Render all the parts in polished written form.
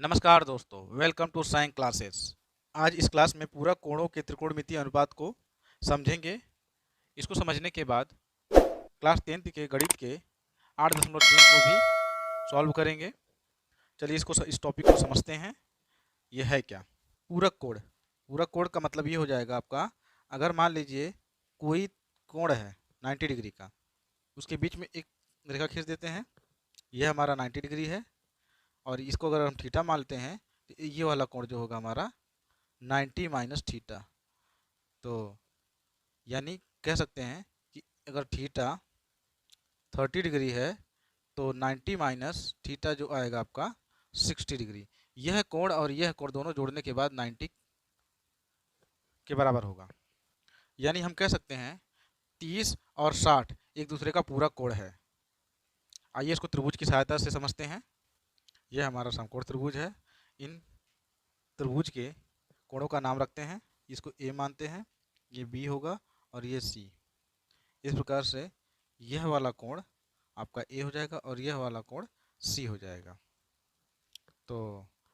नमस्कार दोस्तों, welcome to science classes. आज इस क्लास में पूरक कोणों के त्रिकोणमितीय अनुपात को समझेंगे। इसको समझने के बाद क्लास 10th के गणित के 8.3 को भी सॉल्व करेंगे। चलिए इस टॉपिक को समझते हैं। यह है क्या? पूरक कोण। पूरक कोण का मतलब ये हो जाएगा आपका, अगर मान लीजिए कोई कोण है 90 डिग्री का, उसके बीच में एक रेखा खींच देते हैं। यह हमारा 90 डिग्री है और इसको अगर हम थीटा मानते हैं तो ये वाला कोण जो होगा हमारा 90 माइनस थीटा। तो यानी कह सकते हैं कि अगर थीटा 30 डिग्री है तो 90 माइनस थीटा जो आएगा आपका 60 डिग्री। यह कोण और यह कोण दोनों जोड़ने के बाद 90 के बराबर होगा। यानी हम कह सकते हैं 30 और 60 एक दूसरे का पूरक कोण है। आइए इसको त्रिभुज की सहायता से समझते हैं। यह हमारा समकोण त्रिभुज है। इन त्रिभुज के कोणों का नाम रखते हैं। इसको ए मानते हैं, ये बी होगा और ये सी। इस प्रकार से यह वाला कोण आपका ए हो जाएगा और यह वाला कोण सी हो जाएगा। तो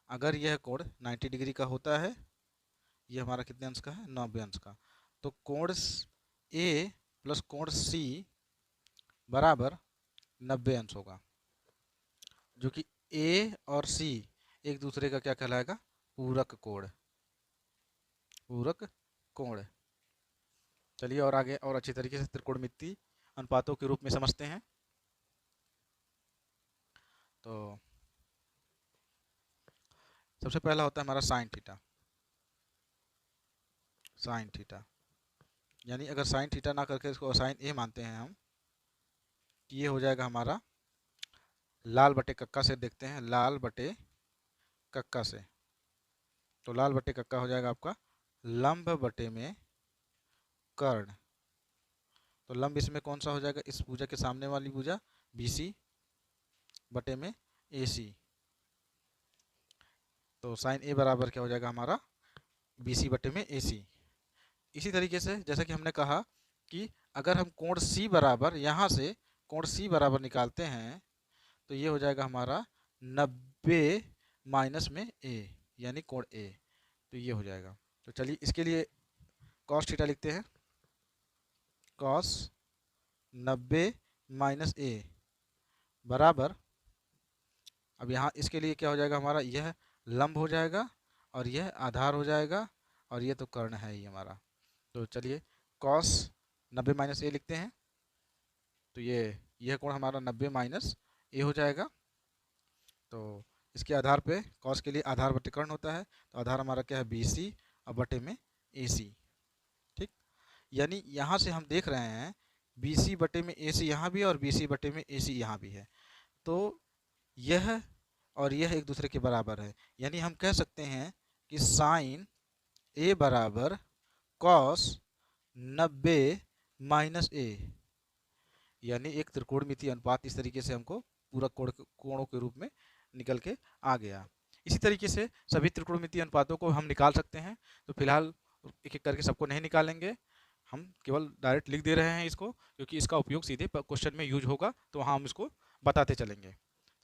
अगर यह कोण 90 डिग्री का होता है, यह हमारा कितने अंश का है? 90 अंश का। तो कोण ए प्लस कोण सी बराबर 90 अंश होगा, जो कि ए और सी एक दूसरे का क्या कहलाएगा? पूरक कोण। पूरक कोण। चलिए और आगे और अच्छी तरीके से त्रिकोणमितीय अनुपातों के रूप में समझते हैं। तो सबसे पहला होता है हमारा साइन थीटा। साइन थीटा यानी अगर साइन थीटा ना करके इसको साइन ए मानते हैं हम, तो ये हो जाएगा हमारा लाल बटे कक्का से। देखते हैं लाल बटे कक्का से। तो लाल बटे कक्का हो जाएगा आपका लंब बटे में कर्ण। तो लंब इसमें कौन सा हो जाएगा? इस भुजा के सामने वाली भुजा बीसी बटे में एसी। तो साइन ए बराबर क्या हो जाएगा हमारा? बीसी बटे में एसी। इसी तरीके से जैसा कि हमने कहा कि अगर हम कोण सी बराबर, यहाँ से कोण सी बराबर निकालते हैं तो ये हो जाएगा हमारा 90 माइनस में ए, यानी कोण ए। तो ये हो जाएगा। तो चलिए इसके लिए कॉस थीटा लिखते हैं। कॉस 90 माइनस ए बराबर, अब यहाँ इसके लिए क्या हो जाएगा हमारा? यह लंब हो जाएगा और यह आधार हो जाएगा और ये तो कर्ण है ही हमारा। तो चलिए कॉस 90 माइनस ए लिखते हैं। तो यह कोण हमारा 90 माइनस ए हो जाएगा। तो इसके आधार पे कॉस के लिए आधार बटे कर्ण होता है। तो आधार हमारा क्या है? बीसी और बटे में एसी। ठीक, यानी यहाँ से हम देख रहे हैं बीसी बटे में एसी यहाँ भी और बीसी बटे में एसी यहाँ भी है। तो यह और यह एक दूसरे के बराबर है। यानी हम कह सकते हैं कि साइन ए बराबर कॉस 90 माइनस ए, यानी एक त्रिकोणमितीय अनुपात इस तरीके से हमको पूरक कोणों के रूप में निकल के आ गया। इसी तरीके से सभी त्रिकोणमितीय अनुपातों को हम निकाल सकते हैं। तो फिलहाल एक एक करके सबको नहीं निकालेंगे, हम केवल डायरेक्ट लिख दे रहे हैं इसको, क्योंकि इसका उपयोग सीधे क्वेश्चन में यूज होगा, तो वहाँ हम इसको बताते चलेंगे।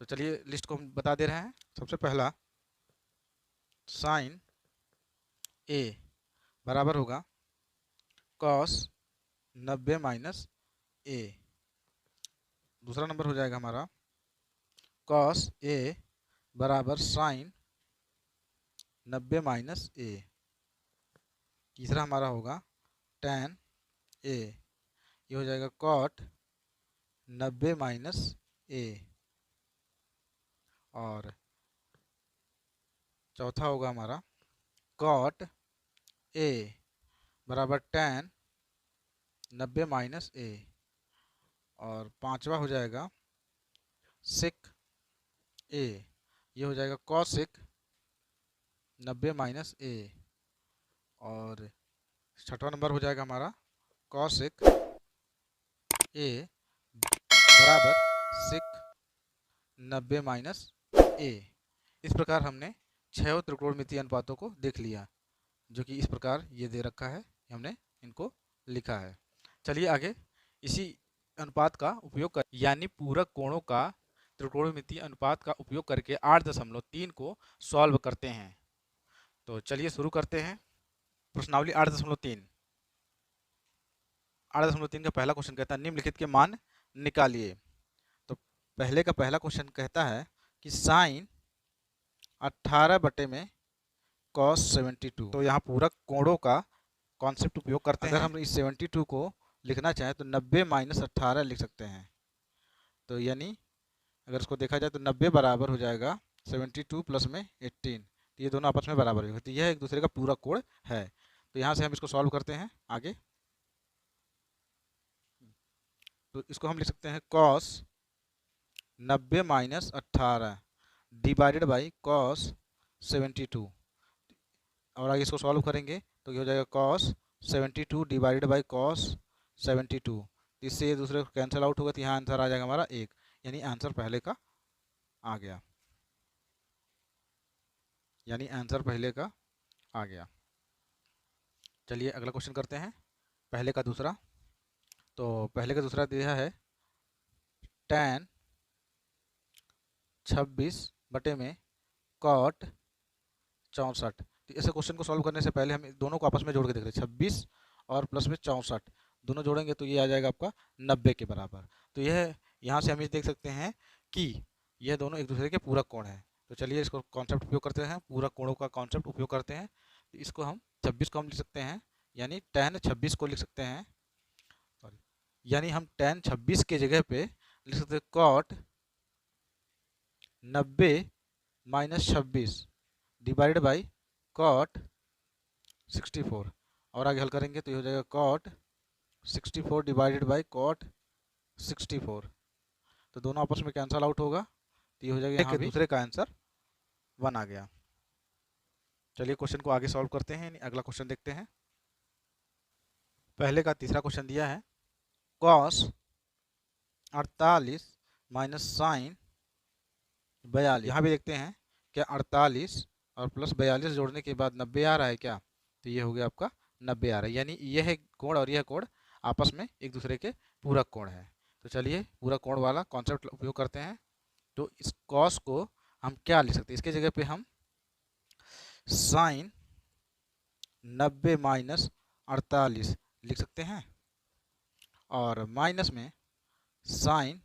तो चलिए लिस्ट को हम बता दे रहे हैं। सबसे पहला साइन ए बराबर होगा कॉस 90 माइनस ए। दूसरा नंबर हो जाएगा हमारा कॉस ए बराबर साइन 90 माइनस ए। तीसरा हमारा होगा tan ए, ये हो जाएगा कॉट 90 माइनस ए। और चौथा होगा हमारा कॉट ए बराबर tan 90 माइनस ए। और पांचवा हो जाएगा सिक ए, ये हो जाएगा कॉसिक 90 माइनस ए। और छठवां नंबर हो जाएगा हमारा कॉसिक ए बराबर सिक 90 माइनस ए। इस प्रकार हमने 6 त्रिकोणमितीय अनुपातों को देख लिया, जो कि इस प्रकार ये दे रखा है, हमने इनको लिखा है। चलिए आगे इसी अनुपात का उपयोग कर, यानी पूरक कोणों का त्रिकोणमितीय अनुपात का उपयोग करके 8.3 को सॉल्व करते हैं। तो चलिए शुरू करते हैं। प्रश्नावली 8.3। 8.3 का पहला क्वेश्चन कहता है निम्नलिखित के मान निकालिए। तो पहले का पहला क्वेश्चन कहता है कि साइन 18 बटे में cos 72। तो यहाँ पूरक कोणों का कॉन्सेप्ट उपयोग करते हैं। अगर हम इस 72 को लिखना चाहें तो 90 माइनस 18 लिख सकते हैं। तो यानी अगर इसको देखा जाए तो 90 बराबर हो जाएगा 72 प्लस में 18। तो ये दोनों आपस में बराबर होगा। तो यह एक दूसरे का पूरक कोण है। तो यहाँ से हम इसको सॉल्व करते हैं आगे। तो इसको हम लिख सकते हैं cos 90 minus 18 divided by cos 72। और आगे इसको सॉल्व करेंगे तो ये हो जाएगा cos 72 डिवाइडेड बाई cos 72। इससे ये दूसरे को कैंसिल आउट होगा तो यहाँ आंसर आ जाएगा हमारा 1, यानी आंसर पहले का आ गया। चलिए अगला क्वेश्चन करते हैं। पहले का दूसरा। तो पहले का दूसरा दिया है tan 26 बटे में cot 64। तो ऐसे क्वेश्चन को सॉल्व करने से पहले हम दोनों को आपस में जोड़ के देख रहे हैं। 26 और प्लस में 64 दोनों जोड़ेंगे तो ये आ जाएगा आपका 90 के बराबर। तो यह यहाँ से हम ये देख सकते हैं कि यह दोनों एक दूसरे के पूरक कोण हैं। तो चलिए इसको कॉन्सेप्ट उपयोग करते हैं, पूरक कोणों का कॉन्सेप्ट उपयोग करते हैं। तो इसको हम 26 को हम लिख सकते हैं, यानी tan 26 को लिख सकते हैं। यानी हम tan 26 के जगह पे लिख सकते हैं cot 90 minus 26 divided by cot 64। और आगे हल करेंगे तो ये हो जाएगा cot 64 डिवाइडेड बाई cot 64। तो दोनों आपस में कैंसल आउट होगा तो ये हो जाएगा यहाँ भी दूसरे का आंसर 1 आ गया। चलिए क्वेश्चन को आगे सॉल्व करते हैं। अगला क्वेश्चन देखते हैं। पहले का तीसरा क्वेश्चन दिया है cos 48 माइनस साइन 42। यहाँ भी देखते हैं क्या 48 और प्लस 42 जोड़ने के बाद 90 आ रहा है क्या? तो ये हो गया आपका 90 आ रहा है, यानी यह कोण और यह कोण आपस में एक दूसरे के पूरक कोण है। तो चलिए पूरक कोण वाला कॉन्सेप्ट उपयोग करते हैं। तो इस cos को हम क्या लिख सकते हैं? इसके जगह पे हम साइन 90 माइनस 48 लिख सकते हैं और माइनस में साइन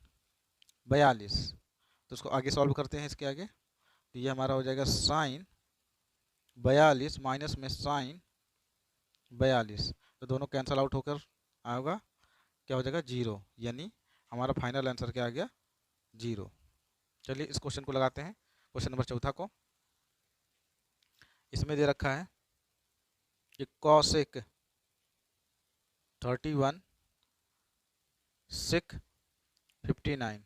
42। तो उसको आगे सॉल्व करते हैं इसके आगे। तो ये हमारा हो जाएगा साइन 42 माइनस में साइन 42। तो दोनों कैंसल आउट होकर आएगा, क्या हो जाएगा 0, यानी हमारा फाइनल आंसर क्या आ गया 0। चलिए इस क्वेश्चन को लगाते हैं, क्वेश्चन नंबर चौथा को। इसमें दे रखा है कि cosec 31 sec 59।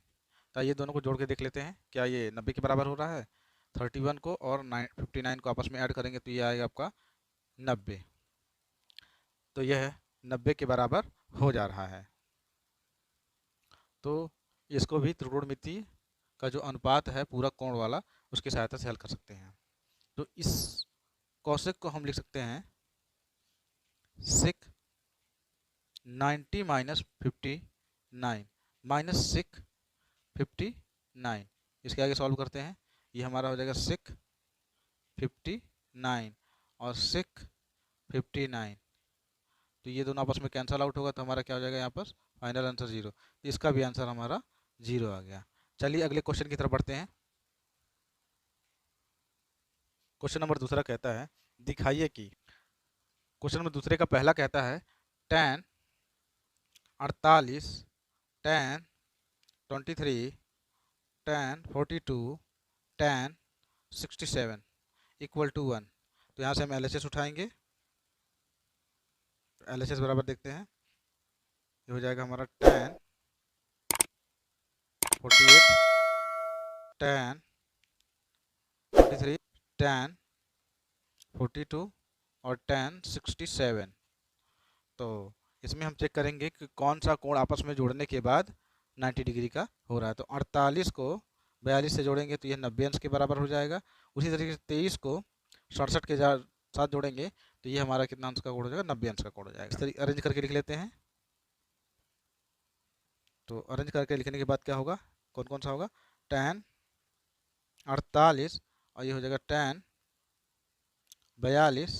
तो ये दोनों को जोड़ के देख लेते हैं क्या ये 90 के बराबर हो रहा है। 31 को और 59 को आपस में ऐड करेंगे तो ये आएगा आपका 90। तो यह 90 के बराबर हो जा रहा है। तो इसको भी त्रिकोणमिति का जो अनुपात है पूरक कोण वाला, उसकी सहायता से हल कर सकते हैं। तो इस कॉसेक को हम लिख सकते हैं सेक 90 माइनस 59 माइनस सेक 59। इसके आगे सॉल्व करते हैं। ये हमारा हो जाएगा सेक 59 और सेक 59। तो ये दोनों आपस में कैंसल आउट होगा तो हमारा क्या हो जाएगा यहाँ पर फाइनल आंसर 0। तो इसका भी आंसर हमारा 0 आ गया। चलिए अगले क्वेश्चन की तरफ बढ़ते हैं। क्वेश्चन नंबर दूसरा कहता है दिखाइए कि, क्वेश्चन नंबर दूसरे का पहला कहता है tan 48 tan 23 tan 42 tan 67 equal to 1। तो यहाँ से हम LHS उठाएंगे। LHS बराबर देखते हैं, ये हो जाएगा हमारा tan 48 tan 43 tan 42 और tan 67। तो इसमें हम चेक करेंगे कि कौन सा कोण आपस में जोड़ने के बाद 90 डिग्री का हो रहा है। तो 48 को 42 से जोड़ेंगे तो यह 90 अंश के बराबर हो जाएगा। उसी तरीके से 23 को 67 के साथ जोड़ेंगे तो ये हमारा कितना अंश का कोण हो जाएगा 90 अंश का कोण हो जाएगा। इस तरीके अरेंज करके लिख लेते हैं। तो अरेंज करके लिखने के बाद क्या होगा, कौन कौन सा होगा tan 48 और ये हो जाएगा tan 42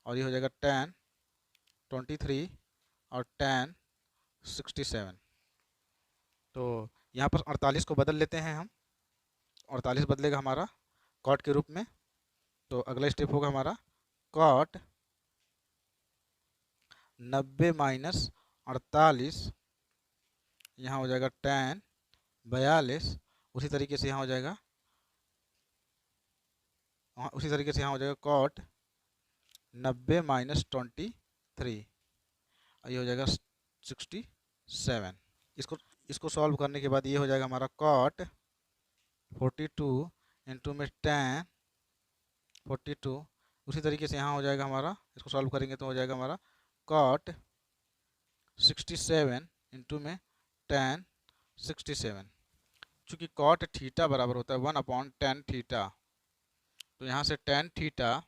और ये हो जाएगा tan 23 और tan 67। तो यहाँ पर 48 को बदल लेते हैं हम, 48 बदलेगा हमारा cot के रूप में। तो अगला स्टेप होगा हमारा cot 90 माइनस 48, यहाँ हो जाएगा tan 42, उसी तरीके से यहाँ हो जाएगा यहाँ हो जाएगा cot 90 माइनस 23 और ये हो जाएगा 67। इसको सॉल्व करने के बाद ये हो जाएगा हमारा cot 42 इंटू में tan 42, उसी तरीके से यहाँ हो जाएगा हमारा, इसको सॉल्व करेंगे तो हो जाएगा हमारा cot 67 इंटू में tan 67। चूँकि cot थीटा बराबर होता है 1/tan थीटा, तो यहाँ से tan थीटा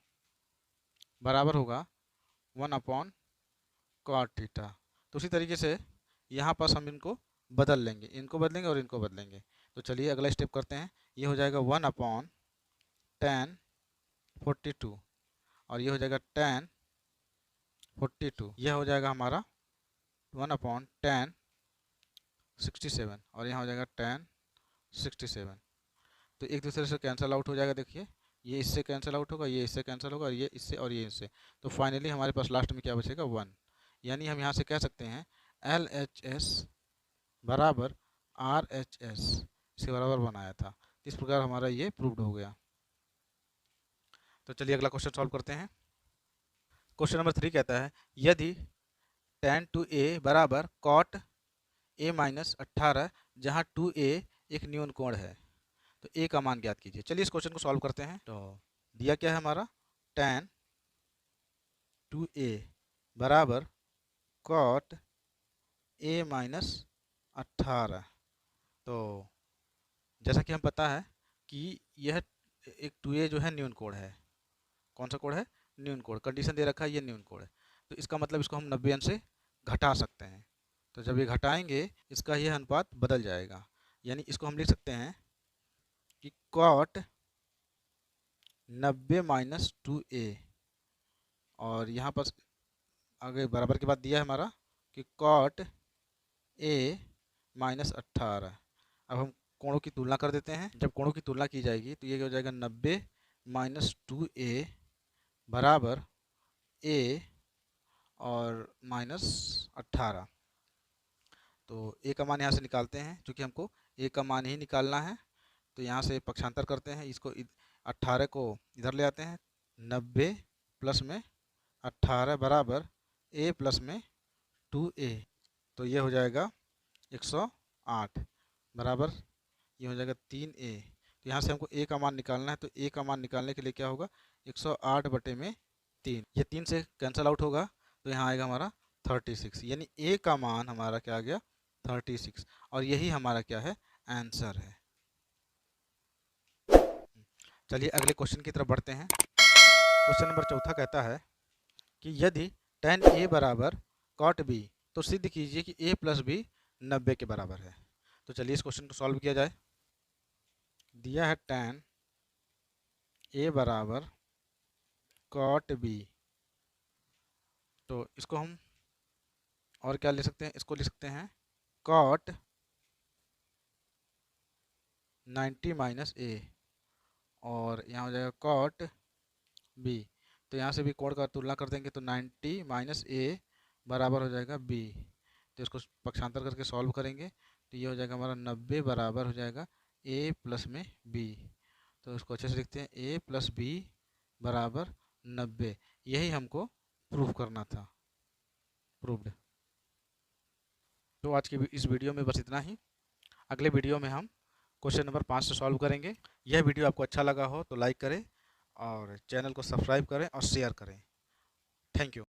बराबर होगा 1/cot थीटा। तो उसी तरीके से यहाँ पर हम इनको बदल लेंगे, इनको बदलेंगे और इनको बदलेंगे। तो चलिए अगला स्टेप करते हैं। ये हो जाएगा 1/tan 42 और ये हो जाएगा tan 42, यह हो जाएगा हमारा 1/tan 67 और यहाँ हो जाएगा tan 67। तो एक दूसरे से कैंसिल आउट हो जाएगा। देखिए ये इससे कैंसिल आउट होगा, ये इससे कैंसिल होगा और ये इससे और ये इससे। तो फाइनली हमारे पास लास्ट में क्या बचेगा 1। यानी हम यहाँ से कह सकते हैं LHS बराबर RHS इसके बराबर बनाया था। इस प्रकार हमारा ये प्रूव्ड हो गया। तो चलिए अगला क्वेश्चन सॉल्व करते हैं। क्वेश्चन नंबर 3 कहता है यदि tan 2a बराबर cot a माइनस 18 जहाँ 2a एक न्यून कोण है तो a का मान ज्ञात कीजिए। चलिए इस क्वेश्चन को सॉल्व करते हैं। तो दिया क्या है हमारा tan 2a बराबर cot a माइनस 18। तो जैसा कि हम पता है कि यह एक 2a जो है न्यून कोण है। कौन सा कोण है? न्यून कोण। कंडीशन दे रखा है ये न्यून कोण है, तो इसका मतलब इसको हम 90 अंश से घटा सकते हैं। तो जब ये घटाएंगे इसका यह अनुपात बदल जाएगा। यानी इसको हम लिख सकते हैं कि cot 90 माइनस 2a और यहाँ पर आगे बराबर के बाद दिया है हमारा कि cot a माइनस 18। अब हम कोणों की तुलना कर देते हैं। जब कोणों की तुलना की जाएगी तो ये हो जाएगा 90 माइनस 2a बराबर a और माइनस 18। तो a का मान यहाँ से निकालते हैं, क्योंकि हमको a का मान ही निकालना है। तो यहाँ से पक्षांतर करते हैं, इसको 18 को इधर ले आते हैं। 90 प्लस में 18 बराबर a प्लस में 2a, तो ये हो जाएगा 108 बराबर ये हो जाएगा 3a। तो यहाँ से हमको a का मान निकालना है, तो a का मान निकालने के लिए क्या होगा 108 बटे में 3, ये 3 से कैंसिल आउट होगा तो यहाँ आएगा हमारा 36। यानी a का मान हमारा क्या आ गया 36 और यही हमारा क्या है आंसर है। चलिए अगले क्वेश्चन की तरफ बढ़ते हैं। क्वेश्चन नंबर 4 कहता है कि यदि tan a बराबर cot b तो सिद्ध कीजिए कि a प्लस b 90 के बराबर है। तो चलिए इस क्वेश्चन को सॉल्व किया जाए। दिया है tan a बराबर cot b, तो इसको हम और क्या ले सकते हैं, इसको ले सकते हैं cot 90 माइनस a और यहाँ हो जाएगा cot b। तो यहाँ से भी कोण का तुलना कर देंगे तो 90 माइनस a बराबर हो जाएगा b। तो इसको पक्षांतर करके सॉल्व करेंगे तो ये हो जाएगा हमारा 90 बराबर हो जाएगा a प्लस में b। तो इसको अच्छे से लिखते हैं a प्लस b बराबर 90। यही हमको प्रूफ करना था, प्रूव्ड। तो आज की इस वीडियो में बस इतना ही। अगले वीडियो में हम क्वेश्चन नंबर 5 से सॉल्व करेंगे। यह वीडियो आपको अच्छा लगा हो तो लाइक करें और चैनल को सब्सक्राइब करें और शेयर करें। Thank you.